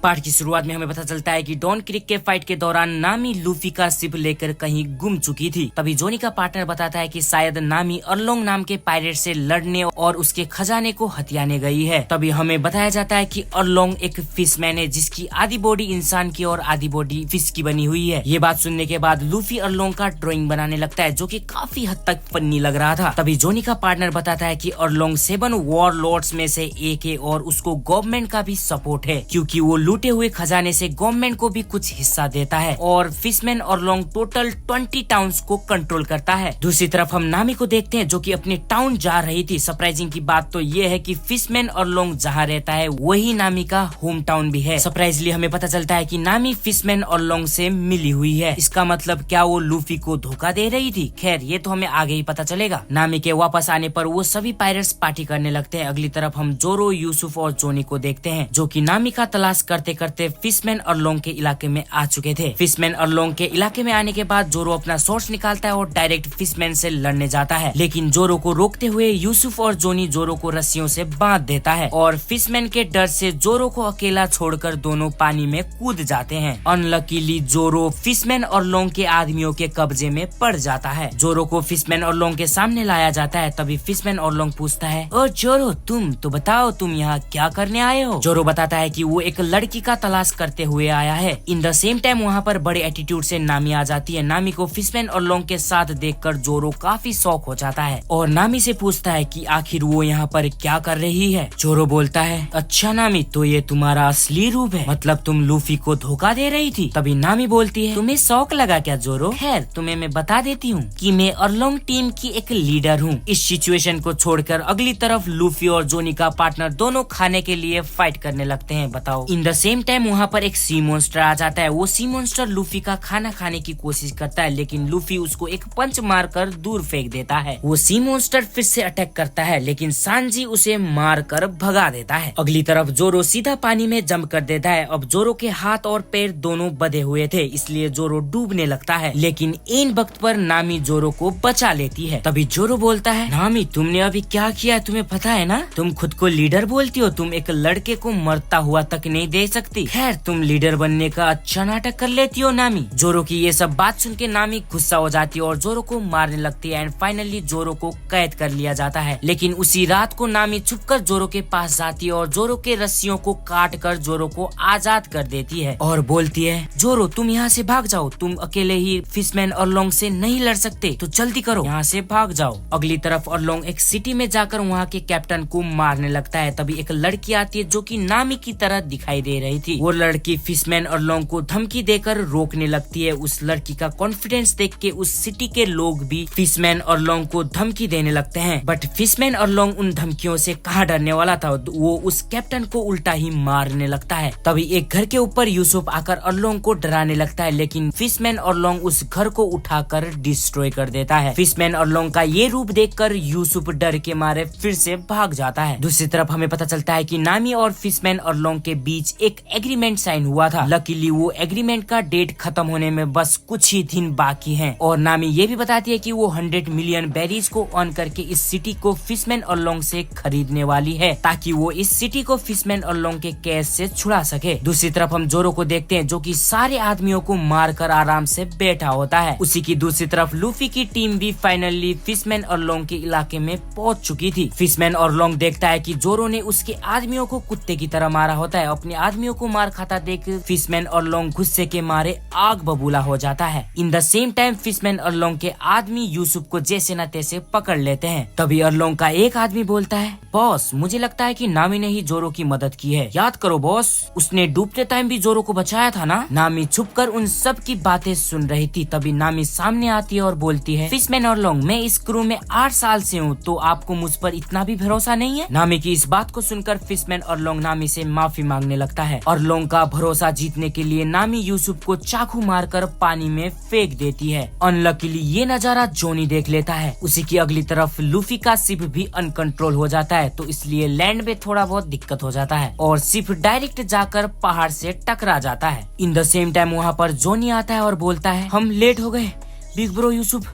Part की शुरुआत में हमें पता चलता है कि डॉन क्रीक के फाइट के दौरान नामी लूफी का शिप लेकर कहीं गुम चुकी थी। तभी जोनी का पार्टनर बताता है कि शायद नामी अर्लोंग नाम के पायरेट से लड़ने और उसके खजाने को हथियाने गई है। तभी हमें बताया जाता है कि अर्लोंग एक फिशमैन है जिसकी आधी बॉडी इंसान की और आधी बॉडी फिश की बनी हुई है। ये बात सुनने के बाद लूफी अर्लोंग का ड्राइंग बनाने लगता है जो कि काफी हद तक फनी लग रहा था। तभी जोनी का पार्टनर बताता है कि अर्लोंग 7 वॉर लॉर्ड्स में से एक है और उसको गवर्नमेंट का भी सपोर्ट है क्योंकि वो लूटे हुए खजाने से गवर्नमेंट को भी कुछ हिस्सा देता है और फिशमैन अर्लोंग टोटल 20 टाउन्स को कंट्रोल करता है। दूसरी तरफ हम नामी को देखते हैं जो कि अपने टाउन जा रही थी। सरप्राइजिंग की बात तो ये है कि फिशमैन अर्लोंग जहाँ रहता है वही नामी का होम टाउन भी है। सरप्राइजली हमें पता चलता है कि नामी फिशमैन अर्लोंग से मिली हुई है। इसका मतलब क्या वो लूफी को धोखा दे रही थी? खैर ये तो हमें आगे ही पता चलेगा। नामी के वापस आने पर वो सभी पायरेट्स पार्टी करने लगते हैं। अगली तरफ हम जोरो, यूसुफ और जोनी को देखते हैं जो कि नामी का तलाश करते करते फिशमैन अर्लोंग के इलाके में आ चुके थे। फिशमैन अर्लोंग के इलाके में आने के बाद जोरो अपना सोर्स निकालता है और डायरेक्ट फिशमैन से लड़ने जाता है, लेकिन जोरो को रोकते हुए यूसुफ और जोनी जोरो को रस्सियों से बांध देता है और फिशमैन के डर से जोरो को अकेला छोड़कर दोनों पानी में कूद जाते हैं। अनलकीली जोरो फिशमैन अर्लोंग के आदमियों के कब्जे में पड़ जाता है। जोरो को फिशमैन अर्लोंग के सामने लाया जाता है। तभी फिशमैन अर्लोंग पूछता है, ओ जोरो, तुम तो बताओ तुम यहाँ क्या करने आए हो? जोरो बताता है कि वो एक लड़की का तलाश करते हुए आया है। इन द सेम टाइम वहाँ पर बड़े एटीट्यूड से नामी आ जाती है। नामी को फिशमैन अर्लोंग के साथ देखकर जोरो काफी शॉक हो जाता है और नामी से पूछता है कि आखिर वो यहाँ पर क्या कर रही है। जोरो बोलता है, अच्छा नामी, तो ये तुम्हारा असली रूप है, मतलब तुम लूफी को धोखा दे रही थी। तभी नामी बोलती है, तुम्हें शौक लगा क्या जोरो? खैर तुम्हें मैं बता देती हूँ कि मैं अर्लोंग टीम की एक लीडर हूँ। इस सिचुएशन को छोड़कर अगली तरफ लूफी और जोनी का पार्टनर दोनों खाने के लिए फाइट करने लगते हैं। बताओ। इन द सेम टाइम वहाँ पर एक सी मॉन्स्टर आ जाता है। वो सी मॉन्स्टर लूफी का खाना खाने की कोशिश करता है, लेकिन लूफी उसको एक पंच मारकर दूर फेंक देता है। वो सी मॉन्स्टर फिर से अटैक करता है, लेकिन सांजी उसे मारकर भगा देता है। अगली तरफ जोरो सीधा पानी में जंप कर देता है। अब जोरो के हाथ और पैर दोनों बंधे हुए थे, इसलिए जोरो डूबने लगता है, लेकिन इन वक्त पर नामी जोरो को बचा लेती है। तभी जोरो बोलता है, नामी तुमने अभी क्या किया तुम्हें पता है ना? तुम खुद को लीडर बोलती हो, तुम एक लड़के को मरता हुआ तक नहीं दे सकती। खैर तुम लीडर बनने का अच्छा नाटक कर लेती हो नामी। जोरो की ये सब बात सुन के नामी गुस्सा हो जाती है और जोरो को मारने लगती है एंड फाइनली जोरो को कैद कर लिया जाता है। लेकिन उसी रात को नामी छुपकर जोरो के पास जाती है और जोरो के रस्सियों को काट कर जोरो को आजाद कर देती है और बोलती है, जोरो तुम यहाँ से भाग जाओ, तुम अकेले ही फिशमैन अर्लोंग से नहीं लड़ सकते, तो जल्दी करो यहाँ से भाग जाओ। अगली तरफ अर्लोंग एक सिटी में जाकर वहाँ के कैप्टन को मारने लगता है। तभी एक लड़की आती है जो कि नामी की तरह दिखाई दे रही थी। वो लड़की फिशमैन अर्लोंग को धमकी देकर रोकने लगती है। उस लड़की का कॉन्फिडेंस देख के उस सिटी के लोग भी फिशमैन अर्लोंग को धमकी देने लगते हैं, बट फिशमैन अर्लोंग उन धमकियों से कहाँ डरने वाला था, वो उस कैप्टन को उल्टा ही मारने लगता है। तभी एक घर के ऊपर यूसुफ आकर अर्लोंग को डराने लगता है, लेकिन फिशमैन अर्लोंग उस घर को उठाकर डिस्ट्रॉय कर देता है। फिशमैन अर्लोंग का ये रूप देखकर यूसुफ डर के मारे फिर से भाग जाता है। दूसरी तरफ हमें पता चलता है कि नामी और फिशमैन अर्लोंग के बीच एक एग्रीमेंट साइन हुआ था। लकीली वो एग्रीमेंट का डेट खत्म होने में बस कुछ ही दिन बाकी हैं और नामी ये भी बताती है कि वो 100 मिलियन बेरीज को ऑन करके इस सिटी को फिशमैन अर्लोंग से खरीदने वाली है ताकि वो इस सिटी को फिशमैन अर्लोंग के कैद से छुड़ा सके। दूसरी तरफ हम जोरो को देखते हैं जो कि सारे आदमियों को मारकर आराम से बैठा होता है। उसी की दूसरी तरफ लूफी की टीम भी फाइनली फिशमैन अर्लोंग के इलाके में पहुंच चुकी थी। फिशमैन अर्लोंग देखता है कि जोरो ने उसके आदमियों को कुत्ते की तरह मारा होता है। अपने आदमियों को मार खाता देख फिशमैन अर्लोंग गुस्से के मारे आग बबूला हो जाता है। इन द सेम टाइम फिशमैन अर्लोंग के आदमी यूसुफ को जैसे न तैसे पकड़ लेते हैं। तभी अर्लोंग का एक आदमी बोलता है, बॉस मुझे लगता है कि नामी ने ही जोरो की मदद की है। याद करो बॉस, उसने डूबते टाइम भी जोरो को बचाया था ना? नामी छुपकर उन सब की बातें सुन रही थी। तभी नामी सामने आती है और बोलती है, फिशमैन अर्लोंग मैं इस क्रू में 8 साल से हूँ, तो आपको मुझ पर इतना भी भरोसा नहीं है? नामी की इस बात को सुनकर फिशमैन अर्लोंग नामी से माफी मांगने लगता है। अर्लोंग का भरोसा जीतने के लिए नामी यूसुफ को चाकू मारकर पानी में फेंक देती है। अनलकीली ये नजारा जोनी देख लेता है। उसी की अगली तरफ लूफी का शिप भी अनकंट्रोल हो जाता है, तो इसलिए लैंड में थोड़ा बहुत दिक्कत हो जाता है और शिप डायरेक्ट जाकर पहाड़ से टकरा जाता है। इन द सेम टाइम वहाँ पर जोनी आता है और बोलता है, हम लेट हो गए बिग ब्रो यूसुफ,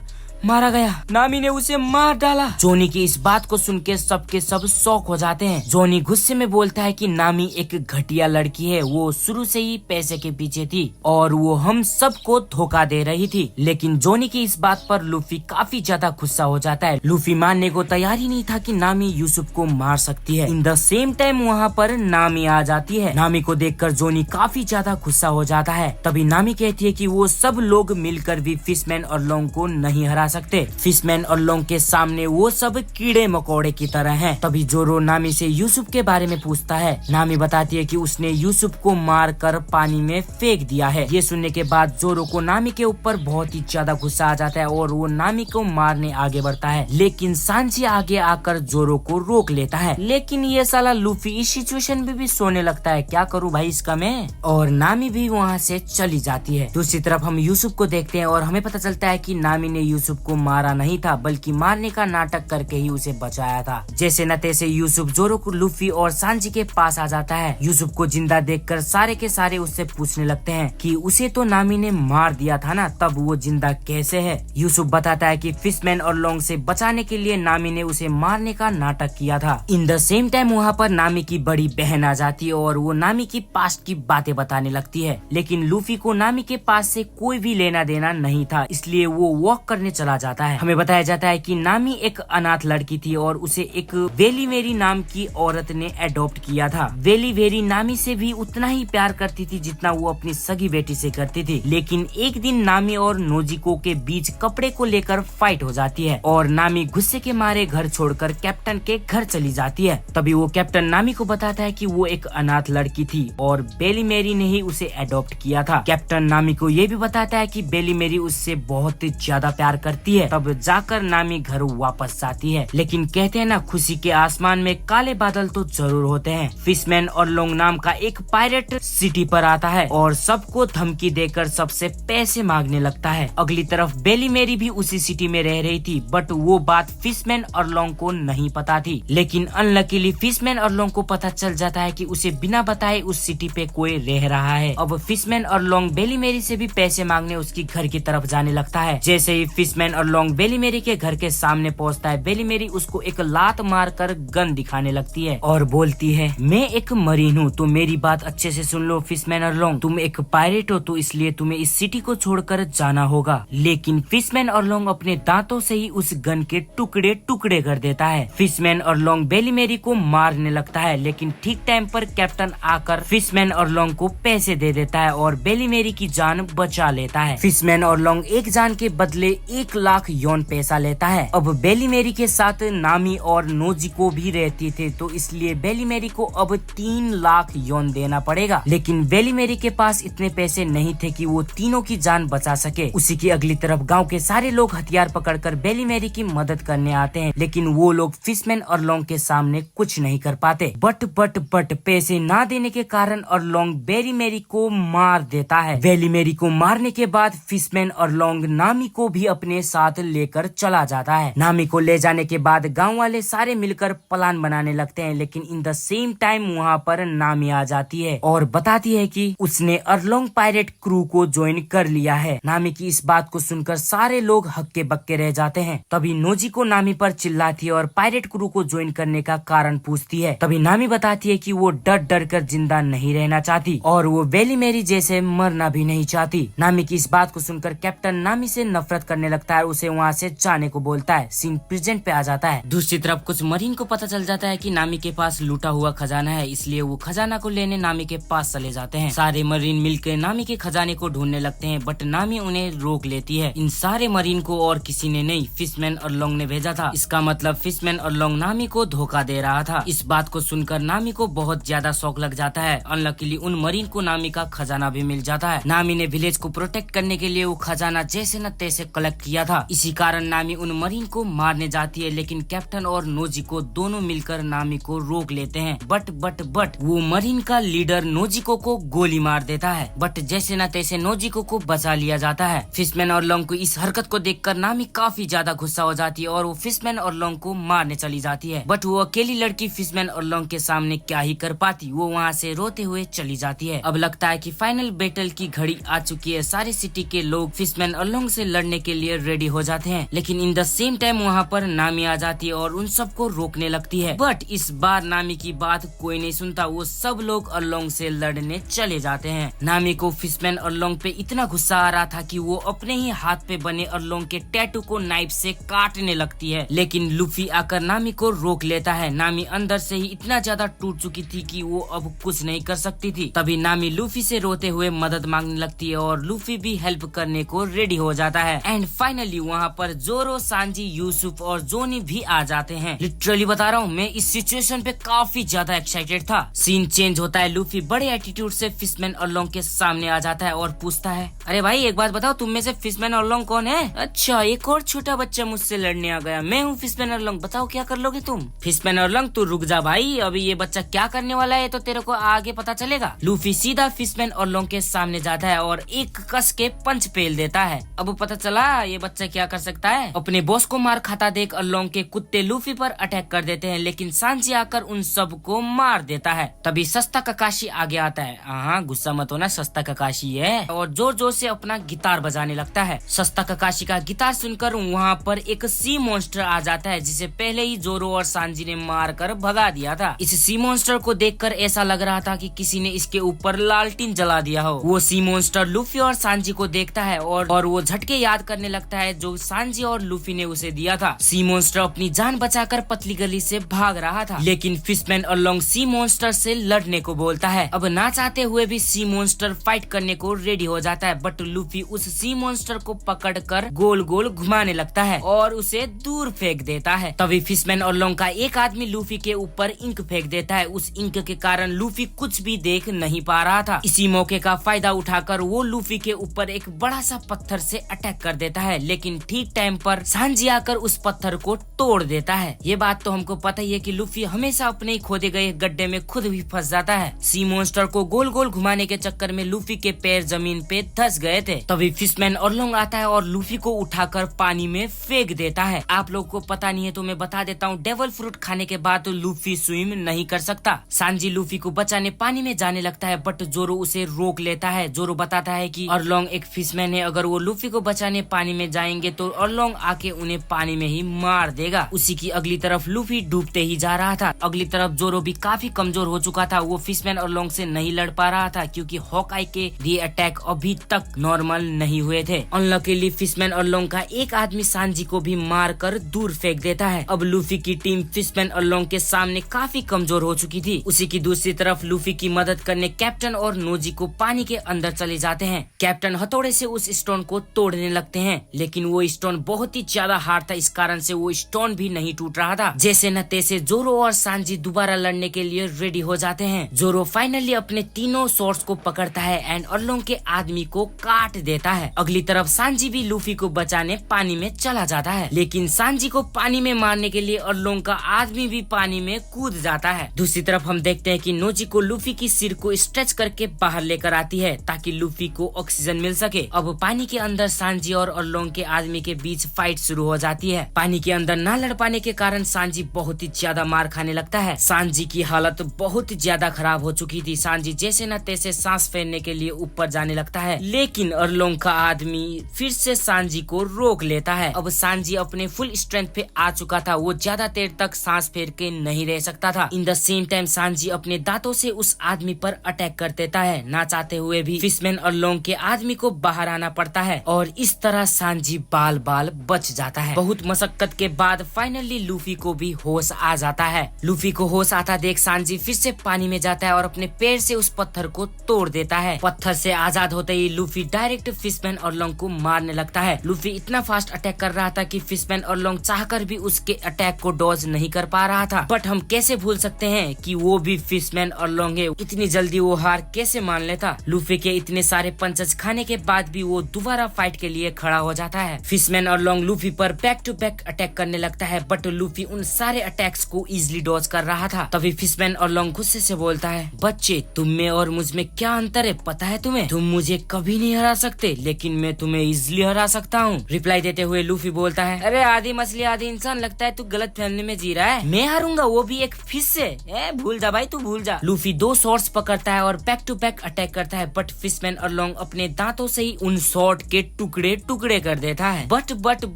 मारा गया। नामी ने उसे मार डाला। जोनी की इस बात को सुन के सबके सब शॉक हो जाते हैं। जोनी गुस्से में बोलता है कि नामी एक घटिया लड़की है, वो शुरू से ही पैसे के पीछे थी और वो हम सबको धोखा दे रही थी। लेकिन जोनी की इस बात पर लूफी काफी ज्यादा गुस्सा हो जाता है। लूफी मानने को तैयार ही नहीं था कि नामी यूसुफ को मार सकती है। इन द सेम टाइम वहाँ पर नामी आ जाती है। नामी को देखकर जोनी काफी ज्यादा गुस्सा हो जाता है। तभी नामी कहती है कि वो सब लोग मिलकर भी फिशमैन और लोंग को नहीं हरा सकते। फिशमैन और लोंग के सामने वो सब कीड़े मकोड़े की तरह हैं। तभी जोरो नामी से यूसुफ के बारे में पूछता है। नामी बताती है कि उसने यूसुफ को मार कर पानी में फेंक दिया है। ये सुनने के बाद जोरो को नामी के ऊपर बहुत ही ज्यादा गुस्सा आ जाता है और वो नामी को मारने आगे बढ़ता है। लेकिन सांची आगे आकर जोरो को रोक लेता है। लेकिन ये साला लूफी इस सिचुएशन में भी सोने लगता है। क्या करूँ भाई इसका मैं। और नामी भी वहाँ से चली जाती है। दूसरी तरफ हम यूसुफ को देखते हैं और हमें पता चलता है कि नामी ने यूसुफ को मारा नहीं था, बल्कि मारने का नाटक करके ही उसे बचाया था। जैसे न तैसे यूसुफ जोरो को लूफी और सांची के पास आ जाता है। यूसुफ को जिंदा देखकर सारे के सारे उससे पूछने लगते हैं कि उसे तो नामी ने मार दिया था ना, तब वो जिंदा कैसे है। यूसुफ बताता है कि फिशमैन और लोंग से बचाने के लिए नामी ने उसे मारने का नाटक किया था। इन द सेम टाइम वहाँ पर नामी की बड़ी बहन आ जाती है और वो नामी की पास्ट की बातें बताने लगती है। लेकिन लूफी को नामी के पास से कोई भी लेना देना नहीं था, इसलिए वो वॉक करने चला जाता है। हमें बताया जाता है कि नामी एक अनाथ लड़की थी और उसे एक वेली मेरी नाम की औरत ने अडॉप्ट किया था। वेली वेरी नामी से भी उतना ही प्यार करती थी जितना वो अपनी सगी बेटी से करती थी। लेकिन एक दिन नामी और नोजिको के बीच कपड़े को लेकर फाइट हो जाती है और नामी गुस्से के मारे घर छोड़कर कैप्टन के घर चली जाती है। तभी वो कैप्टन नामी को बताता है कि वो एक अनाथ लड़की थी और बेली मेरी ने ही उसे अडॉप्ट किया था। कैप्टन नामी को ये भी बताता है कि बेली मेरी उससे बहुत ही ज्यादा प्यार करती है। तब जाकर नामी घर वापस जाती है। लेकिन कहते हैं ना, खुशी के आसमान में काले बादल तो जरूर होते हैं। फिशमैन और लोंग नाम का एक पायरेट सिटी पर आता है और सबको धमकी देकर सबसे पैसे मांगने लगता है। अगली तरफ बेली मेरी भी उसी सिटी में रह रही थी, बट वो बात फिशमैन और लोंग को नहीं पता थी। लेकिन अनलकीली फिशमैन और लोंग को पता चल जाता है कि उसे बिना बताए उस सिटी पे कोई रह रहा है। अब फिशमैन और लोंग बेली मेरी से भी पैसे मांगने उसकी घर की तरफ जाने लगता है। जैसे ही फिशमैन और लोंग बेली मेरी के घर के सामने पहुंचता है, बेली मेरी उसको एक लात मारकर गन दिखाने लगती है और बोलती है, मैं एक मरीन हूँ, तो मेरी बात अच्छे से सुन लो फिशमैन और लोंग। तुम एक पायरेट हो तो इसलिए तुम्हें इस सिटी को छोड़कर जाना होगा। लेकिन फिशमैन और लोंग अपने दांतों से ही उस गन के टुकड़े टुकड़े कर देता है। फिशमैन और लोंग बेली मेरी को मारने लगता है, लेकिन ठीक टाइम पर कैप्टन आकर फिशमैन और लोंग को पैसे दे देता है और बेली मेरी की जान बचा लेता है। फिशमैन और लोंग एक जान के बदले 1 लाख यौन पैसा लेता है। अब बेली मेरी के साथ नामी और नोजिको भी रहती थे, तो इसलिए बेली मेरी को अब 3 लाख यौन देना पड़ेगा। लेकिन बेली मेरी के पास इतने पैसे नहीं थे कि वो तीनों की जान बचा सके। उसी की अगली तरफ गांव के सारे लोग हथियार पकड़कर बेली मेरी की मदद करने आते हैं, लेकिन वो लोग फिशमैन और लोंग के सामने कुछ नहीं कर पाते। बट पैसे ना देने के कारण और लोंग बेली मेरी को मार देता है। बेली मेरी को मारने के बाद फिशमैन और लोंग नामी को भी अपने साथ लेकर चला जाता है। नामी को ले जाने के बाद गांव वाले सारे मिलकर प्लान बनाने लगते हैं, लेकिन इन द सेम टाइम वहाँ पर नामी आ जाती है और बताती है कि उसने अरलोंग पायरेट क्रू को ज्वाइन कर लिया है। नामी की इस बात को सुनकर सारे लोग हक्के बक्के रह जाते हैं। तभी नोजी को नामी पर चिल्लाती है और पायरेट क्रू को ज्वाइन करने का कारण पूछती है। तभी नामी बताती है कि वो डर डर कर जिंदा नहीं रहना चाहती और वो बेली मेरी जैसे मरना भी नहीं चाहती। नामी की इस बात को सुनकर कैप्टन नामी से नफरत करने लगता है, उसे वहाँ से जाने को बोलता है। सीन प्रेजेंट पे आ जाता है। दूसरी तरफ कुछ मरीन को पता चल जाता है कि नामी के पास लूटा हुआ खजाना है, इसलिए वो खजाना को लेने नामी के पास चले जाते हैं। सारे मरीन मिलकर नामी के खजाने को ढूंढने लगते हैं, बट नामी उन्हें रोक लेती है। इन सारे मरीन को और किसी ने नहीं, फिशमैन और लोंग ने भेजा था। इसका मतलब फिशमैन और लोंग नामी को धोखा दे रहा था। इस बात को सुनकर नामी को बहुत ज्यादा शौक लग जाता है। अनलकीली उन मरीन को नामी का खजाना भी मिल जाता है। नामी ने विलेज को प्रोटेक्ट करने के लिए वो खजाना जैसे न तैसे कलेक्ट किया था। इसी कारण नामी उन मरीन को मारने जाती है, लेकिन कैप्टन और नोजिको दोनों मिलकर नामी को रोक लेते हैं। बट वो मरीन का लीडर नोजिको को गोली मार देता है, बट जैसे न तैसे नोजिको को बचा लिया जाता है। फिशमैन और लोंग को इस हरकत को देखकर नामी काफी ज्यादा गुस्सा हो जाती है और वो फिशमैन और लोंग को मारने चली जाती है। बट वो अकेली लड़की फिशमैन और लोंग के सामने क्या ही कर पाती, वो वहाँ से रोते हुए चली जाती है। अब लगता है कि फाइनल बैटल की घड़ी आ चुकी है। सारे सिटी के लोग फिशमैन और लोंग से लड़ने के लिए रेडी हो जाते हैं, लेकिन इन द सेम टाइम वहाँ पर नामी आ जाती है और उन सबको रोकने लगती है। बट इस बार नामी की बात कोई नहीं सुनता, वो सब लोग अरलोंग से लड़ने चले जाते हैं। नामी को फिशमैन अरलोंग पे इतना गुस्सा आ रहा था कि वो अपने ही हाथ पे बने अरलोंग के टैटू को नाइफ से काटने लगती है, लेकिन लूफी आकर नामी को रोक लेता है। नामी अंदर से ही इतना ज्यादा टूट चुकी थी कि वो अब कुछ नहीं कर सकती थी। तभी नामी लूफी से रोते हुए मदद मांगने लगती है और लूफी भी हेल्प करने को रेडी हो जाता है। एंड फाइनली वहाँ पर जोरो, सांजी, यूसुफ और जोनी भी आ जाते हैं। लिटरली बता रहा हूँ, मैं इस सिचुएशन पे काफी ज्यादा एक्साइटेड था। सीन चेंज होता है, लूफी बड़े एटीट्यूड से फिशमैन अरलोंग के सामने आ जाता है और पूछता है, अरे भाई एक बात बताओ, तुम में से फिशमैन अरलोंग कौन है? अच्छा, एक और छोटा बच्चा मुझसे लड़ने आ गया। मैं हूँ फिशमैन अरलोंग, बताओ क्या कर लोगे तुम? फिशमैन अरलोंग तू रुक जा भाई, अभी ये बच्चा क्या करने वाला है तो तेरे को आगे पता चलेगा। लूफी सीधा फिशमैन अरलोंग के सामने जाता है और एक कस के पंच पेल देता है। अब पता चला ये बच्चा क्या कर सकता है। अपने बॉस को मार खाता देख अरलोंग के कुत्ते लूफी पर अटैक कर देते हैं, लेकिन सांजी आकर उन सब को मार देता है। तभी सस्ता ककाशी आगे आता है। हाँ, गुस्सा मत होना, सस्ता ककाशी है, और जोर जोर से अपना गिटार बजाने लगता है। सस्ता ककाशी का गिटार सुनकर वहाँ पर एक सी मॉन्स्टर आ जाता है, जिसे पहले ही जोरो और सांजी ने मार कर भगा दिया था। इस सी मॉन्स्टर को देखकर ऐसा लग रहा था कि किसी ने इसके ऊपर लालटीन जला दिया हो। वो सी मॉन्स्टर लूफी और सांजी को देखता है और वो झटके याद करने लगता है जो सांजी और लूफी ने उसे दिया था। सी मॉन्स्टर अपनी जान बचाकर पतली गली से भाग रहा था, लेकिन फिशमैन अरलोंग सी मॉन्स्टर से लड़ने को बोलता है। अब ना चाहते हुए भी सी मॉन्स्टर फाइट करने को रेडी हो जाता है, बट लूफी उस सी मॉन्स्टर को पकड़कर गोल गोल घुमाने लगता है और उसे दूर फेंक देता है। तभी फिशमैन अरलोंग का एक आदमी लूफी के ऊपर इंक फेंक देता है। उस इंक के कारण लूफी कुछ भी देख नहीं पा रहा था। इसी मौके का फायदा उठाकर वो लूफी के ऊपर एक बड़ा सा पत्थर से अटैक कर देता है, लेकिन ठीक टाइम पर सांजी आकर उस पत्थर को तोड़ देता है। ये बात तो हमको पता ही है कि लूफी हमेशा अपने ही खोदे गए गड्ढे में खुद भी फंस जाता है। सी मॉन्स्टर को गोल गोल घुमाने के चक्कर में लूफी के पैर जमीन पे धंस गए थे। तभी फिशमैन अरलोंग आता है और लूफी को उठाकर पानी में फेंक देता है। आप लोग को पता नहीं है तो मैं बता देता हूँ, डेविल फ्रूट खाने के बाद तो लूफी स्विम नहीं कर सकता। सांजी लूफी को बचाने पानी में जाने लगता है, बट जोरो उसे रोक लेता है। जोरो बताता है कि अरलोंग एक फिशमैन है, अगर वो लूफी को बचाने पानी में जाएंगे तो अरलोंग आके उन्हें पानी में ही मार देगा। उसी की अगली तरफ लूफी डूबते ही जा रहा था। अगली तरफ जोरो भी काफी कमजोर हो चुका था। वो फिशमैन अरलोंग से नहीं लड़ पा रहा था क्योंकि हॉकआई के दिए अटैक अभी तक नॉर्मल नहीं हुए थे। अनलकीली फिशमैन अरलोंग का एक आदमी सांजी को भी मार कर दूर फेंक देता है। अब लूफी की टीम फिशमैन अरलोंग के सामने काफी कमजोर हो चुकी थी। उसी की दूसरी तरफ लूफी की मदद करने कैप्टन और नोजी को पानी के अंदर चले जाते हैं। कैप्टन हथौड़े से उस स्टोन को तोड़ने लगते हैं, लेकिन वो स्टोन बहुत ही ज्यादा हार्ड था, इस कारण से वो स्टोन भी नहीं टूट रहा था। जैसे न तैसे जोरो और सांजी दोबारा लड़ने के लिए रेडी हो जाते हैं। जोरो फाइनली अपने तीनों स्वॉर्ड्स को पकड़ता है एंड अरलोंग के आदमी को काट देता है। अगली तरफ सांजी भी लूफी को बचाने पानी में चला जाता है, लेकिन सांजी को पानी में मारने के लिए अरलोंग का आदमी भी पानी में कूद जाता है। दूसरी तरफ हम देखते हैं कि नोजी को लूफी की सिर को स्ट्रेच करके बाहर लेकर आती है ताकि लूफी को ऑक्सीजन मिल सके। अब पानी के अंदर सांजी और अरलोंग के आदमी के बीच फाइट शुरू हो जाती है। पानी के अंदर ना लड़ पाने के कारण सांजी बहुत ही ज्यादा मार खाने लगता है। सांजी की हालत बहुत ज्यादा खराब हो चुकी थी। सांजी जैसे न तैसे सांस फेरने के लिए ऊपर जाने लगता है, लेकिन अरलोंग का आदमी फिर से सांजी को रोक लेता है। अब सांजी अपने फुल स्ट्रेंथ पे आ चुका था, वो ज्यादा देर तक सांस फेर के नहीं रह सकता था। इन द सेम टाइम सांजी अपने दांतों से उस आदमी पर अटैक कर देता है। ना चाहते हुए भी फिशमैन अरलोंग के आदमी को बाहर आना पड़ता है और इस तरह सांजी बाल बाल बच जाता है। बहुत मशक्कत के बाद फाइनली लूफी को भी होश आ जाता है। लूफी को होश आता देख सांजी फिर से पानी में जाता है और अपने पैर से उस पत्थर को तोड़ देता है। पत्थर से आजाद होते ही लूफी डायरेक्ट फिशमैन अरलोंग को मारने लगता है। लूफी इतना फास्ट अटैक कर रहा था कि फिशमैन अरलोंग चाहकर भी उसके अटैक को डॉज नहीं कर पा रहा था। बट हम कैसे भूल सकते हैं कि वो भी फिशमैन अरलोंग है, इतनी जल्दी वो हार कैसे मान लेता। लूफी के इतने सारे पंचेस खाने के बाद भी वो दोबारा फाइट के लिए खड़ा हो जाता है। फिशमैन अरलोंग लूफी पर बैक टू बैक अटैक करने लगता है, बट लूफी उन सारे अटैक्स को इजिली डॉज कर रहा था। तभी फिशमैन अरलोंग गुस्से से बोलता है, बच्चे तुम में और मुझ में क्या अंतर है पता है तुम्हें? तुम मुझे कभी नहीं हरा सकते, लेकिन मैं तुम्हें इजिली हरा सकता हूँ। रिप्लाई देते हुए लूफी बोलता है, अरे आधी मछली आधी इंसान, लगता है तू गलत फैमिली में जी रहा है। मैं हारूंगा, वो भी एक फिश से। भूल जा भाई, तू भूल जा। लूफी दो स्वॉर्ड्स पकड़ता है और बैक टू बैक अटैक करता है, बट फिशमैन अरलोंग अपने दांतों से ही उन स्वॉर्ड के टुकड़े टुकड़े कर कर देता है।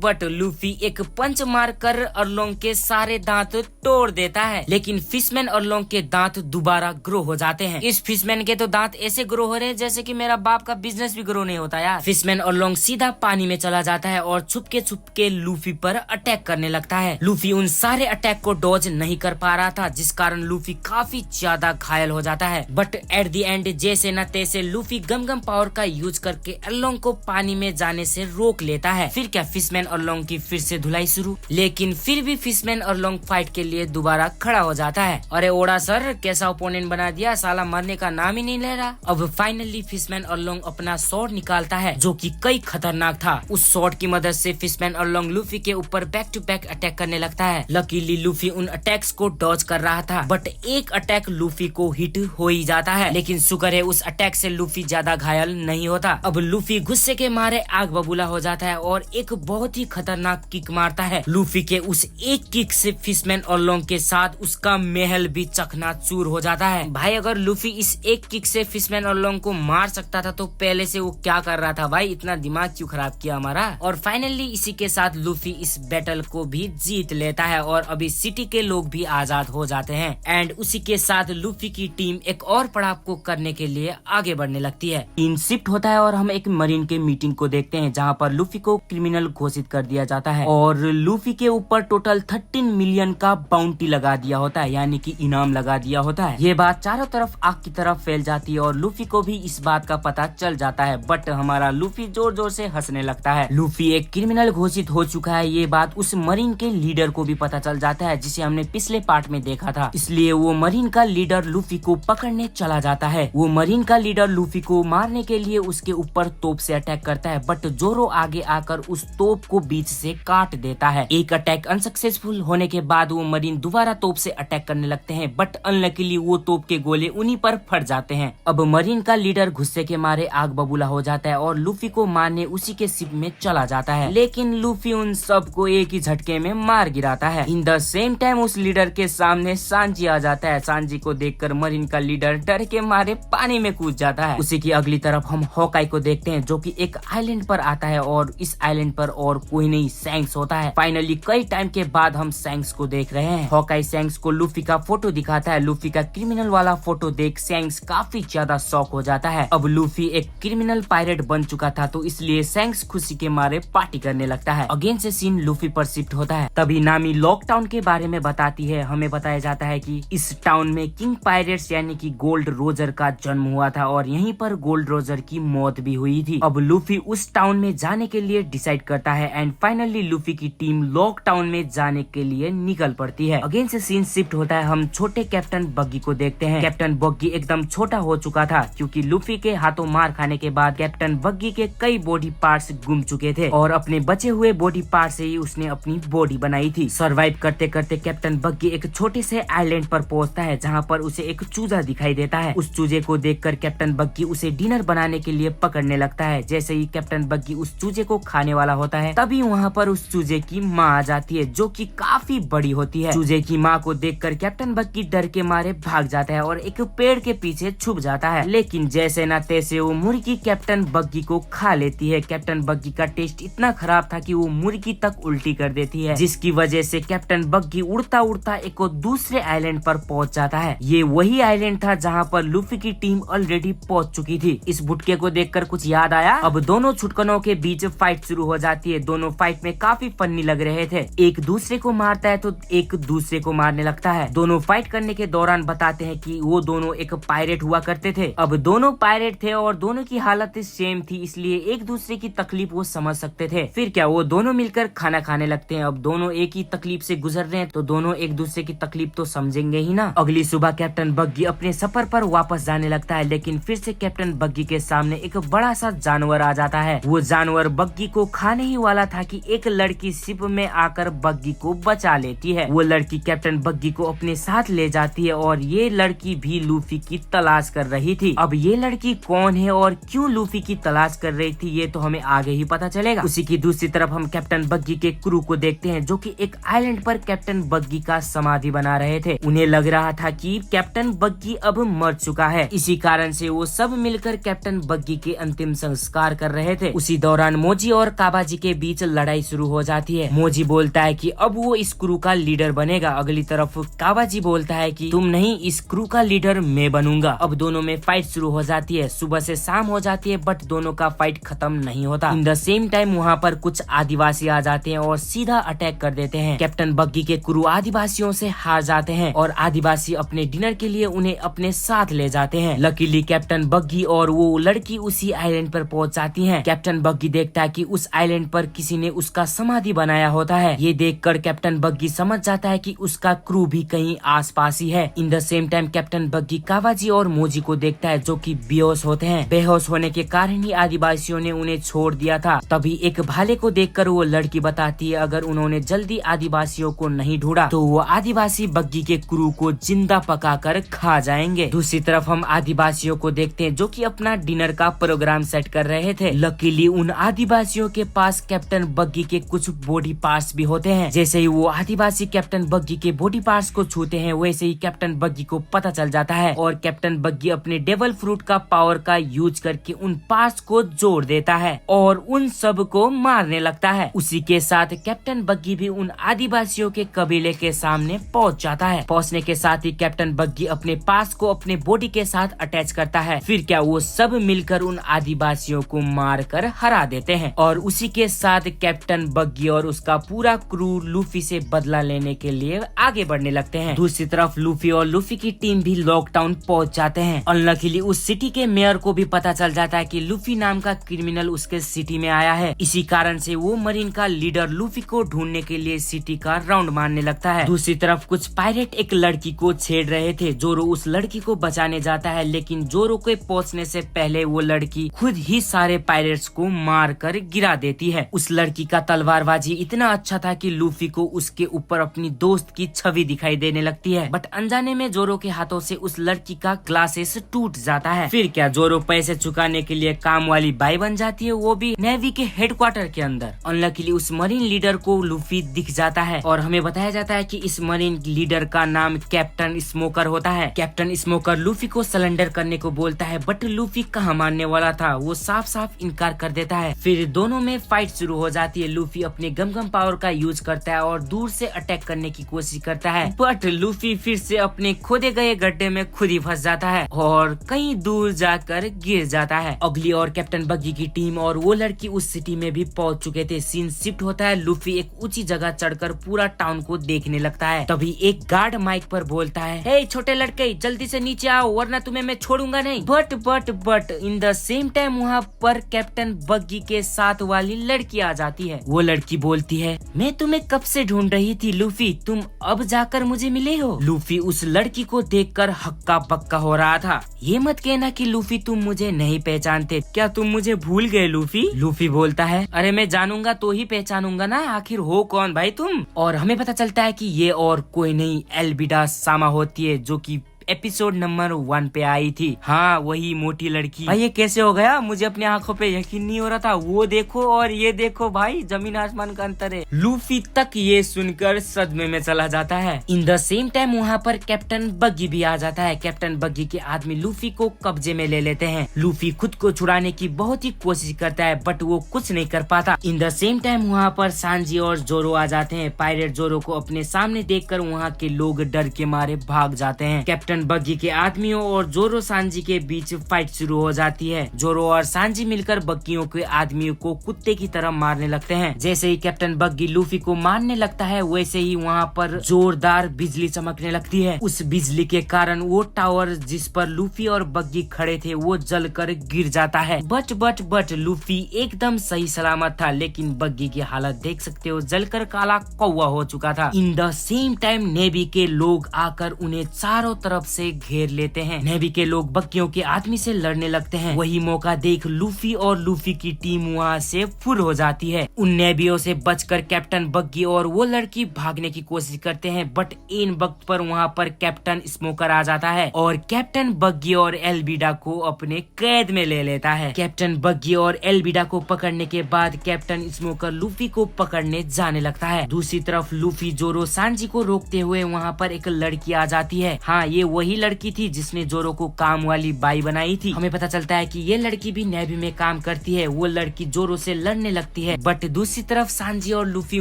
बट लूफी एक पंच मार कर अरलोंग के सारे दांत तोड़ देता है, लेकिन फिशमैन अरलोंग के दांत दोबारा ग्रो हो जाते हैं। इस फिशमैन के तो दांत ऐसे ग्रो हो रहे हैं जैसे कि मेरा बाप का बिजनेस भी ग्रो नहीं होता यार। फिशमैन अरलोंग सीधा पानी में चला जाता है और छुपके लूफी पर अटैक करने लगता है। लूफी उन सारे अटैक को डॉज नहीं कर पा रहा था, जिस कारण लूफी काफी ज्यादा घायल हो जाता है। बट एट द एंड जैसे न तैसे लूफी गम पावर का यूज करके अरलोंग को पानी में जाने से रोक लेता है। फिर क्या फिशमैन अरलोंग की फिर से धुलाई शुरू, लेकिन फिर भी फिशमैन अरलोंग फाइट के लिए दोबारा खड़ा हो जाता है। अरे ओड़ा सर, कैसा ओपोनेंट बना दिया, साला मरने का नाम ही नहीं ले रहा। अब फाइनली फिशमैन अरलोंग अपना स्वॉर्ड निकालता है जो कि कई खतरनाक था। उस स्वॉर्ड की मदद से फिशमैन अरलोंग लूफी के ऊपर बैक टू बैक अटैक करने लगता है। लकीली लूफी उन अटैक्स को डॉज कर रहा था, बट एक अटैक लूफी को हिट हो ही जाता है, लेकिन शुक्र है उस अटैक से लूफी ज्यादा घायल नहीं होता। अब लूफी गुस्से के मारे आग बबूला हो जाता है और एक बहुत ही खतरनाक किक मारता है। लूफी के उस एक किक से फिशमैन अरलोंग के साथ उसका महल भी चकनाचूर हो जाता है। भाई अगर लूफी इस एक किक से फिशमैन अरलोंग को मार सकता था तो पहले से वो क्या कर रहा था भाई, इतना दिमाग क्यों खराब किया हमारा। और फाइनली इसी के साथ लूफी इस बैटल को भी जीत लेता है और अभी सिटी के लोग भी आजाद हो जाते हैं। एंड उसी के साथ लूफी की टीम एक और पड़ाव को करने के लिए आगे बढ़ने लगती है। टीम शिफ्ट होता है और हम एक मरीन के मीटिंग को देखते हैं जहाँ पर लूफी को क्रिमिनल घोषित कर दिया जाता है और लूफी के ऊपर टोटल 13 मिलियन का बाउंटी लगा दिया होता है, यानी कि इनाम लगा दिया होता है। ये बात चारों तरफ आग की तरफ फैल जाती है और लूफी को भी इस बात का पता चल जाता है, बट हमारा लूफी जोर जोर से हंसने लगता है। लूफी एक क्रिमिनल घोषित हो चुका है, ये बात उस मरीन के लीडर को भी पता चल जाता है जिसे हमने पिछले पार्ट में देखा था। इसलिए वो मरीन का लीडर लूफी को पकड़ने चला जाता है। वो मरीन का लीडर लूफी को मारने के लिए उसके ऊपर तोप से अटैक करता है, बट जोरो आगे आकर उस तोप को बीच से काट देता है। एक अटैक अनसक्सेसफुल होने के बाद वो मरीन दोबारा तोप से अटैक करने लगते हैं, बट अनलकीली वो तोप के गोले उन्हीं पर फट जाते हैं। अब मरीन का लीडर गुस्से के मारे आग बबूला हो जाता है और लूफी को मारने उसी के शिप में चला जाता है, लेकिन लूफी उन सबको एक ही झटके में मार गिराता है। इन द सेम टाइम उस लीडर के सामने सांजी आ जाता है। सांजी को देखकर मरीन का लीडर डर के मारे पानी में कूद जाता है। उसी की अगली तरफ हम हॉकाई को देखते हैं जो कि एक आइलैंड पर आता है और इस आइलैंड पर और कोई नहीं सैंक्स होता है। फाइनली कई टाइम के बाद हम सैंक्स को देख रहे हैं। हॉकाई सैंक्स को लूफी का फोटो दिखाता है। लूफी का क्रिमिनल वाला फोटो देख सैंक्स काफी ज्यादा शॉक हो जाता है। अब लूफी एक क्रिमिनल पायरेट बन चुका था तो इसलिए सैंक्स खुशी के मारे पार्टी करने लगता है। अगेन से सीन लूफी पर शिफ्ट होता है। तभी नामी लॉक टाउन के बारे में बताती है। हमें बताया जाता है कि इस टाउन में किंग पायरेट्स यानी कि गोल्ड रोजर का जन्म हुआ था और यहीं पर गोल्ड रोजर की मौत भी हुई थी। अब लूफी उस टाउन में जाने के लिए डिसाइड करता है एंड फाइनली लूफी की टीम लॉक टाउन में जाने के लिए निकल पड़ती है। अगेन से सीन शिफ्ट होता है। हम छोटे कैप्टन बग्गी को देखते हैं। कैप्टन बग्गी एकदम छोटा हो चुका था क्योंकि लूफी के हाथों मार खाने के बाद कैप्टन बग्गी के कई बॉडी पार्ट्स गुम चुके थे और अपने बचे हुए बॉडी पार्ट से ही उसने अपनी बॉडी बनाई थी। सर्वाइव करते करते कैप्टन बग्गी एक छोटे से आइलैंड पर पहुंचता है जहां पर उसे एक चूजा दिखाई देता है। उस चूजे को देखकर कैप्टन बग्गी उसे डिनर बनाने के लिए पकड़ने लगता है। जैसे ही कैप्टन बग्गी उस चूजे को खाने वाला होता है तभी वहाँ पर उस चूजे की माँ आ जाती है जो कि काफी बड़ी होती है। चूजे की माँ को देखकर कैप्टन बग्गी डर के मारे भाग जाता है और एक पेड़ के पीछे छुप जाता है, लेकिन जैसे न तैसे वो मुर्गी कैप्टन बग्गी को खा लेती है। कैप्टन बग्गी का टेस्ट इतना खराब था कि वो मुर्गी तक उल्टी कर देती है, जिसकी वजह से कैप्टन बग्गी उड़ता उड़ता एक दूसरे आइलैंड पर पहुंच जाता है। ये वही आइलैंड था जहां पर लूफी की टीम ऑलरेडी पहुंच चुकी थी। इस बुटके को देखकर कुछ याद आया। अब दोनों छुटकनों के बीच फाइट शुरू हो जाती है। दोनों फाइट में काफी फनी लग रहे थे। एक दूसरे को मारता है तो एक दूसरे को मारने लगता है। दोनों फाइट करने के दौरान बताते हैं कि वो दोनों एक पायरेट हुआ करते थे। अब दोनों पायरेट थे और दोनों की हालत सेम थी, इसलिए एक दूसरे की तकलीफ वो समझ सकते थे। फिर क्या वो दोनों मिलकर खाना खाने लगते हैं। अब दोनों एक ही तकलीफ से गुजर रहे हैं तो दोनों एक दूसरे की तकलीफ तो समझेंगे ही ना। अगली सुबह कैप्टन बग्गी अपने सफर पर वापस जाने लगता है, लेकिन फिर से कैप्टन बग्गी के सामने एक बड़ा सा जानवर आ जाता है। वो जानवर बग्गी को खाने ही वाला था कि एक लड़की शिप में आकर बग्गी को बचा लेती है। वो लड़की कैप्टन बग्गी को अपने साथ ले जाती है और ये लड़की भी लूफी की तलाश कर रही थी। अब ये लड़की कौन है और क्यों लूफी की तलाश कर रही थी ये तो हमें आगे ही पता चलेगा। उसी की दूसरी तरफ हम कैप्टन बग्गी के क्रू को देखते हैं जो कि एक आइलैंड पर कैप्टन बग्गी का समाधि बना रहे थे। उन्हें लग रहा था कि कैप्टन बग्गी अब मर चुका है, इसी कारण से वो सब मिलकर कैप्टन बग्गी के अंतिम संस्कार कर रहे थे। उसी दौरान मोजी और काबाजी के बीच लड़ाई शुरू हो जाती है। मोजी बोलता है कि अब वो इस क्रू का लीडर बनेगा। अगली तरफ काबाजी बोलता है कि तुम नहीं, इस क्रू का लीडर मैं बनूंगा। अब दोनों में फाइट शुरू हो जाती है। सुबह से शाम हो जाती है बट दोनों का फाइट खत्म नहीं होता। इन द सेम टाइम वहाँ पर कुछ आदिवासी आ जाते हैं और सीधा अटैक कर देते हैं। कैप्टन बग्गी के क्रू आदिवासियों से हार जाते हैं और आदिवासी अपने डिनर के लिए उन्हें अपने साथ ले जाते हैं। लकीली कैप्टन बग्गी और वो लड़की उसी आइलैंड पर पहुंच जाती हैं। कैप्टन बग्गी देखता है कि उस आइलैंड पर किसी ने उसका समाधि बनाया होता है। ये देखकर कैप्टन बग्गी समझ जाता है कि उसका क्रू भी कहीं आसपास ही है। In the same time captain बग्गी कावाजी और मोजी को देखता है जो कि बेहोश होते हैं। बेहोश होने के कारण ही आदिवासियों ने उन्हें छोड़ दिया था। तभी एक भाले को देखकर वो लड़की बताती है अगर उन्होंने जल्दी आदिवासियों को नहीं ढूंढा तो वो आदिवासी बग्गी के क्रू को जिंदा पकाकर खा जाएंगे। दूसरी तरफ हम आदिवासियों को देखते हैं जो कि अपना डिनर का प्रोग्राम सेट कर रहे थे। लकीली उन आदिवासियों के पास कैप्टन बग्गी के कुछ बॉडी पार्ट्स भी होते हैं। जैसे ही वो आदिवासी कैप्टन बग्गी के बॉडी पार्ट्स को छूते हैं वैसे ही कैप्टन बग्गी को पता चल जाता है और कैप्टन बग्गी अपने डेवल फ्रूट का पावर का यूज करके उन पार्ट्स को जोड़ देता है और उन सब को मारने लगता है। उसी के साथ कैप्टन बग्गी भी उन आदिवासियों के कबीले के सामने पहुंच जाता है। पहुंचने के साथ ही कैप्टन बग्गी अपने पार्ट्स को अपने बॉडी के साथ अटैच करता है। फिर क्या वो सब मिलकर उन आदिवासियों को मार कर हरा देते हैं और उसी के साथ कैप्टन बग्गी और उसका पूरा क्रू लूफी से बदला लेने के लिए आगे बढ़ने लगते हैं। दूसरी तरफ लूफी और लूफी की टीम भी लॉकडाउन पहुंच जाते हैं। अनलकीली उस सिटी के मेयर को भी पता चल जाता है कि लूफी नाम का क्रिमिनल उसके सिटी में आया है। इसी कारण से वो मरीन का लीडर लूफी को ढूंढने के लिए सिटी का राउंड मारने लगता है। दूसरी तरफ कुछ पायरेट एक लड़की को छेड़ रहे थे। जोरो उस लड़की को बचाने जाता है लेकिन जोरो के पहुंचने से पहले वो लड़की खुद ही सारे पायरेट्स को मार कर गिरा देती है। उस लड़की का तलवारबाजी इतना अच्छा था कि लूफी को उसके ऊपर अपनी दोस्त की छवि दिखाई देने लगती है बट अनजाने में जोरो के हाथों से उस लड़की का ग्लासेस टूट जाता है। फिर क्या जोरो पैसे चुकाने के लिए काम वाली बाई बन जाती है, वो भी नेवी के हेडक्वार्टर के अंदर। अनलकीली उस मरीन लीडर को लूफी दिख जाता है और हमें बताया जाता है कि इस मरीन लीडर का नाम कैप्टन स्मोकर होता है। कैप्टन स्मोकर लूफी को सरेंडर करने को बोलता है बट लूफी कहाँ मानने वाला था, वो साफ साफ इनकार कर देता है। फिर दोनों में फाइट शुरू हो जाती है। लूफी अपने गम पावर का यूज करता है और दूर से अटैक करने की कोशिश करता है बट लूफी फिर से अपने खोदे गए गड्ढे में खुद ही फंस जाता है और कहीं दूर जाकर गिर जाता है। अगली और कैप्टन बग्गी की टीम और वो लड़की उस सिटी में भी पहुंच चुके थे। सीन शिफ्ट होता है। लूफी एक ऊंची जगह चढ़कर पूरा टाउन को देखने लगता है। तभी एक गार्ड माइक पर बोलता है, हे छोटे लड़के जल्दी से नीचे आओ वरना तुम्हें मैं छोड़ूंगा नहीं। But in the same time वहाँ पर कैप्टन बग्गी के साथ वाली लड़की आ जाती है। वो लड़की बोलती है, मैं तुम्हें कब से ढूंढ रही थी लूफी, तुम अब जाकर मुझे मिले हो। लूफी उस लड़की को देखकर हक्का बक्का हो रहा था। ये मत कहना कि लूफी तुम मुझे नहीं पहचानते, क्या तुम मुझे भूल गए लूफी? लूफी बोलता है, अरे मैं जानूंगा तो ही पहचानूंगा ना, आखिर हो कौन भाई तुम? और हमें पता चलता है कि ये और कोई नहीं एल्बिडा सामा होती है जो कि एपिसोड नंबर 1 पे आई थी। हाँ वही मोटी लड़की। भाई ये कैसे हो गया, मुझे अपनी आंखों पे यकीन नहीं हो रहा था। वो देखो और ये देखो भाई, जमीन आसमान का अंतर है। लूफी तक ये सुनकर सदमे में चला जाता है। इन द सेम टाइम वहाँ पर कैप्टन बग्गी भी आ जाता है। कैप्टन बग्गी के आदमी लूफी को कब्जे में ले लेते हैं। लूफी खुद को छुड़ाने की बहुत ही कोशिश करता है बट वो कुछ नहीं कर पाता। इन द सेम टाइम वहाँ पर सांजी और जोरो आ जाते हैं। पायरेट जोरो को अपने सामने देखकर वहाँ के लोग डर के मारे भाग जाते हैं। कैप्टन बग्गी के आदमियों और जोरो सांजी के बीच फाइट शुरू हो जाती है। जोरो और सांजी मिलकर बग्गियों के आदमियों को कुत्ते की तरह मारने लगते हैं। जैसे ही कैप्टन बग्गी लूफी को मारने लगता है वैसे ही वहाँ पर जोरदार बिजली चमकने लगती है। उस बिजली के कारण वो टावर जिस पर लूफी और बग्गी खड़े थे वो जलकर गिर जाता है। बट लूफी एकदम सही सलामत था लेकिन बग्गी की हालत देख सकते हो, जलकर काला कौवा हो चुका था। इन द सेम टाइम नेवी के लोग आकर उन्हें चारों तरफ से घेर लेते हैं। नेवी के लोग बग्गियों के आदमी से लड़ने लगते हैं। वही मौका देख लूफी और लूफी की टीम वहाँ से फुर हो जाती है। उन नेवियों से बचकर कैप्टन बग्गी और वो लड़की भागने की कोशिश करते हैं बट इन वक्त पर वहाँ पर कैप्टन स्मोकर आ जाता है और कैप्टन बग्गी और एल्बिडा को अपने कैद में ले लेता है। कैप्टन बग्गी और एल्बिडा को पकड़ने के बाद कैप्टन स्मोकर लूफी को पकड़ने जाने लगता है। दूसरी तरफ लूफी जोरो सांजी को रोकते हुए वहाँ पर एक लड़की आ जाती है। हाँ ये वही लड़की थी जिसने जोरो को काम वाली बाई बनाई थी। हमें पता चलता है कि ये लड़की भी नेवी में काम करती है। वो लड़की जोरो से लड़ने लगती है, बट दूसरी तरफ सांजी और लूफी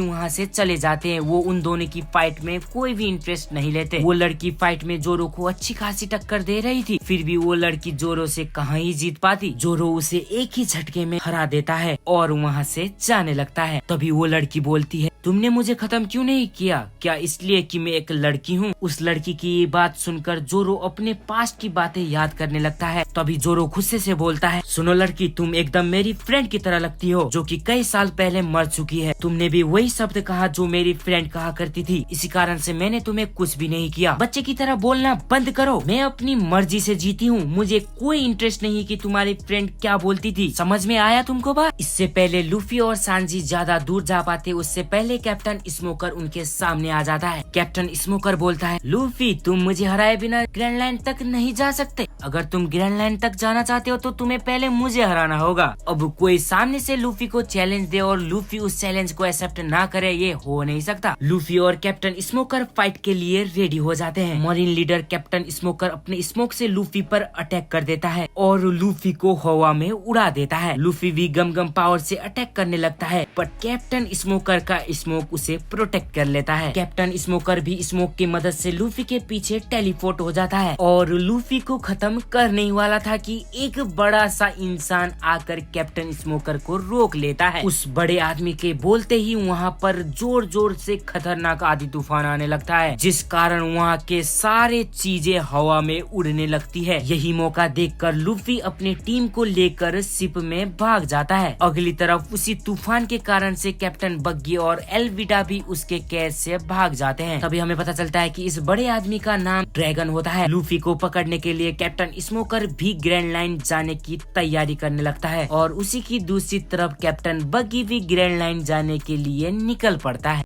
वहाँ से चले जाते हैं। वो उन दोनों की फाइट में कोई भी इंटरेस्ट नहीं लेते। वो लड़की फाइट में जोरो को अच्छी खासी टक्कर दे रही थी, फिर भी वो लड़की जोरो से कहाँ ही जीत पाती। जोरो उसे एक ही झटके में हरा देता है और वहाँ से जाने लगता है। तभी वो लड़की बोलती है, तुमने मुझे खत्म क्यों नहीं किया? क्या इसलिए कि मैं एक लड़की हूँ? उस लड़की की ये बात सुनकर जोरो अपने पास्ट की बातें याद करने लगता है। तभी जोरो गुस्से से बोलता है, सुनो लड़की, तुम एकदम मेरी फ्रेंड की तरह लगती हो, जो कि कई साल पहले मर चुकी है। तुमने भी वही शब्द कहा जो मेरी फ्रेंड कहा करती थी, इसी कारण से मैंने तुम्हें कुछ भी नहीं किया। बच्चे की तरह बोलना बंद करो। मैं अपनी मर्जी से जीती हूँ, मुझे कोई इंटरेस्ट नहीं कि तुम्हारी फ्रेंड क्या बोलती थी। समझ में आया तुमको बात? इससे पहले लूफी और सांजी ज्यादा दूर जा पाते, उससे पहले कैप्टन स्मोकर उनके सामने आ जाता है। कैप्टन स्मोकर बोलता है, लूफी तुम मुझे हराए बिना ग्रैंड लाइन तक नहीं जा सकते। अगर तुम ग्रैंड लाइन तक जाना चाहते हो तो तुम्हें पहले मुझे हराना होगा। अब कोई सामने से लूफी को चैलेंज दे और लूफी उस चैलेंज को एक्सेप्ट ना करे, ये हो नहीं सकता। लूफी और कैप्टन स्मोकर फाइट के लिए रेडी हो जाते हैं। मरीन लीडर कैप्टन स्मोकर अपने स्मोक से लूफी पर अटैक कर देता है और लूफी को हवा में उड़ा देता है। लूफी भी गम पावर से अटैक करने लगता है, पर कैप्टन स्मोकर का स्मोक उसे प्रोटेक्ट कर लेता है। कैप्टन स्मोकर भी स्मोक की मदद से लूफी के पीछे टेलीपोर्ट हो जाता है और लूफी को खत्म करने ही वाला था कि एक बड़ा सा इंसान आकर कैप्टन स्मोकर को रोक लेता है। उस बड़े आदमी के बोलते ही वहाँ पर जोर जोर से खतरनाक आंधी तूफान आने लगता है, जिस कारण वहाँ के सारे चीजें हवा में उड़ने लगती है। यही मौका देखकर लूफी अपनी टीम को लेकर शिप में भाग जाता है। अगली तरफ उसी तूफान के कारण से कैप्टन बग्गी और एल्विडा भी उसके कैद से भाग जाते हैं। तभी हमें पता चलता है कि इस बड़े आदमी का नाम ड्रैगन होता है। लूफी को पकड़ने के लिए कैप्टन स्मोकर भी ग्रैंड लाइन जाने की तैयारी करने लगता है और उसी की दूसरी तरफ कैप्टन बग्गी भी ग्रैंड लाइन जाने के लिए निकल पड़ता है।